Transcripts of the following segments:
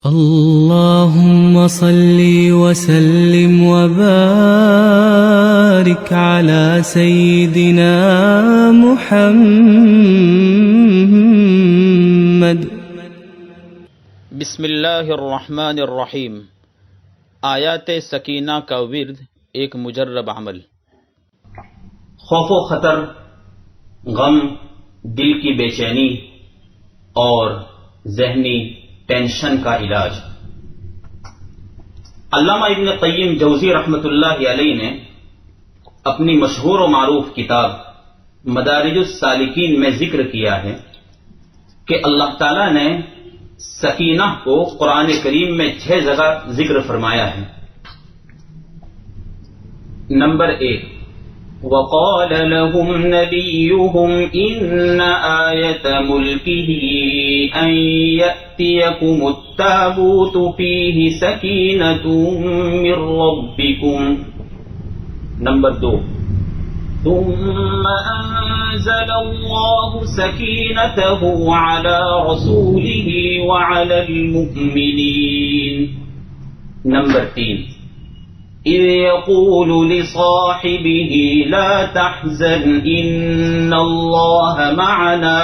اللهم صل وسلم وبارك على سيدنا محمد۔ بسم اللہ الرحمن الرحیم۔ آیات سکینہ کا ورد ایک مجرب عمل۔ خوف و خطر، غم، دل کی بے چینی اور ذہنی ٹینشن کا علاج۔ علامہ ابن قیم جوزی رحمۃ اللہ علیہ نے اپنی مشہور و معروف کتاب مدارج السالکین میں ذکر کیا ہے کہ اللہ تعالی نے سکینہ کو قرآن کریم میں 6 جگہ ذکر فرمایا ہے۔ نمبر 1، وقال لهم نبيهم إن آية ملكه أن يأتيكم التابوت فيه سكينة من ربكم۔ نمبر 2، ثم أنزل الله سكينته على رسوله وعلى المؤمنين۔ نمبر 3، إذ يقول لصاحبه لا تحزن إن الله معنا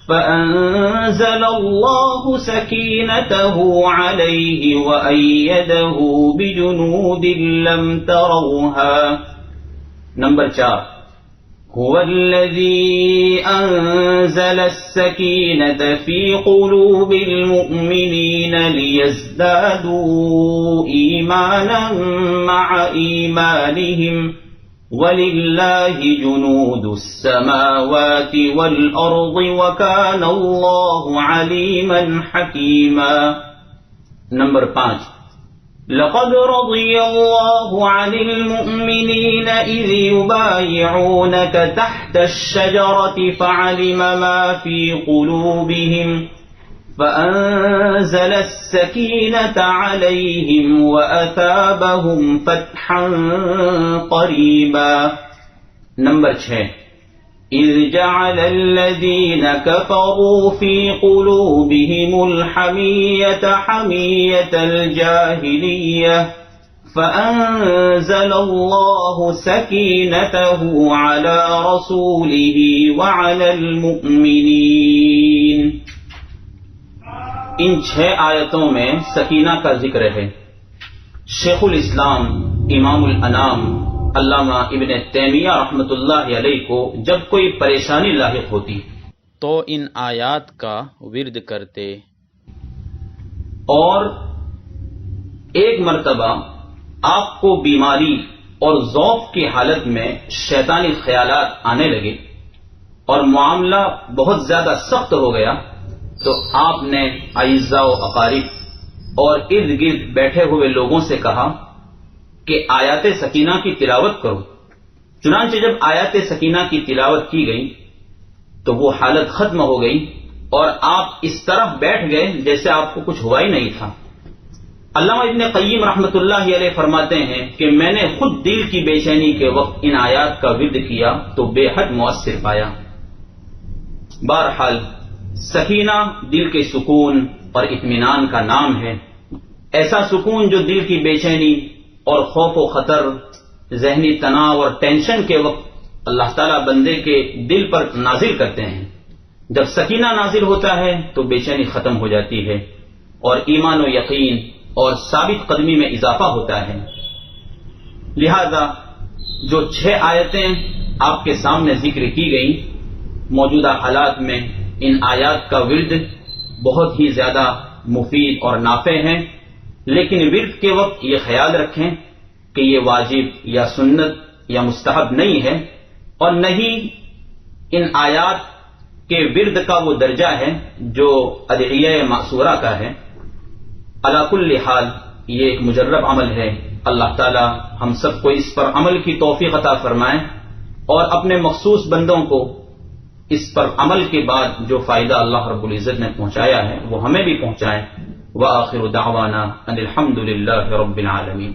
فأنزل الله سكينته عليه وأيده بجنود لم تروها۔ نمبر 4، هو الذي أنزل السكينة في قلوب المؤمنين ليزدادوا إيمانا مع إيمانهم ولله جنود السماوات والأرض وكان الله عليما حكيما۔ نمبر 5، لقد رضي الله عن المؤمنين إذ يبايعونك تحت الشجرة فعلم ما في قلوبهم فأنزل السكينة عليهم وأثابهم فتحا قريبا۔ نمبر 6، إذ جعل الذين كفروا في قلوبهم الحمية حمية الجاهلية فأنزل الله سكينته على رسوله وعلى المؤمنين۔ ان 6 آیتوں میں سکینہ کا ذکر ہے۔ شیخ الاسلام امام الانام علامہ ابن تیمیہ رحمۃ اللہ علیہ کو جب کوئی پریشانی لاحق ہوتی تو ان آیات کا ورد کرتے، اور ایک مرتبہ آپ کو بیماری اور ضعف کی حالت میں شیطانی خیالات آنے لگے اور معاملہ بہت زیادہ سخت ہو گیا، تو آپ نے اعزاء و اقارب اور ارد گرد بیٹھے ہوئے لوگوں سے کہا کہ آیات سکینہ کی تلاوت کرو۔ چنانچہ جب آیات سکینہ کی تلاوت کی گئی تو وہ حالت ختم ہو گئی اور آپ اس طرح بیٹھ گئے جیسے آپ کو کچھ ہوا ہی نہیں تھا۔ علامہ ابن قیم رحمۃ اللہ علیہ فرماتے ہیں کہ میں نے خود دل کی بے چینی کے وقت ان آیات کا ورد کیا تو بے حد مؤثر پایا۔ بہرحال سکینہ دل کے سکون اور اطمینان کا نام ہے، ایسا سکون جو دل کی بے چینی اور خوف و خطر، ذہنی تناؤ اور ٹینشن کے وقت اللہ تعالیٰ بندے کے دل پر نازل کرتے ہیں۔ جب سکینہ نازل ہوتا ہے تو بے چینی ختم ہو جاتی ہے اور ایمان و یقین اور ثابت قدمی میں اضافہ ہوتا ہے۔ لہذا جو 6 آیتیں آپ کے سامنے ذکر کی گئیں، موجودہ حالات میں ان آیات کا ورد بہت ہی زیادہ مفید اور نافع ہے، لیکن ورد کے وقت یہ خیال رکھیں کہ یہ واجب یا سنت یا مستحب نہیں ہے، اور نہ ہی ان آیات کے ورد کا وہ درجہ ہے جو ادعیہ معصورہ کا ہے۔ علی کل حال یہ ایک مجرب عمل ہے۔ اللہ تعالی ہم سب کو اس پر عمل کی توفیق عطا فرمائے اور اپنے مخصوص بندوں کو اس پر عمل کے بعد جو فائدہ اللہ رب العزت نے پہنچایا ہے وہ ہمیں بھی پہنچائے۔ وآخر دعوانا ان الحمد للہ رب العالمین۔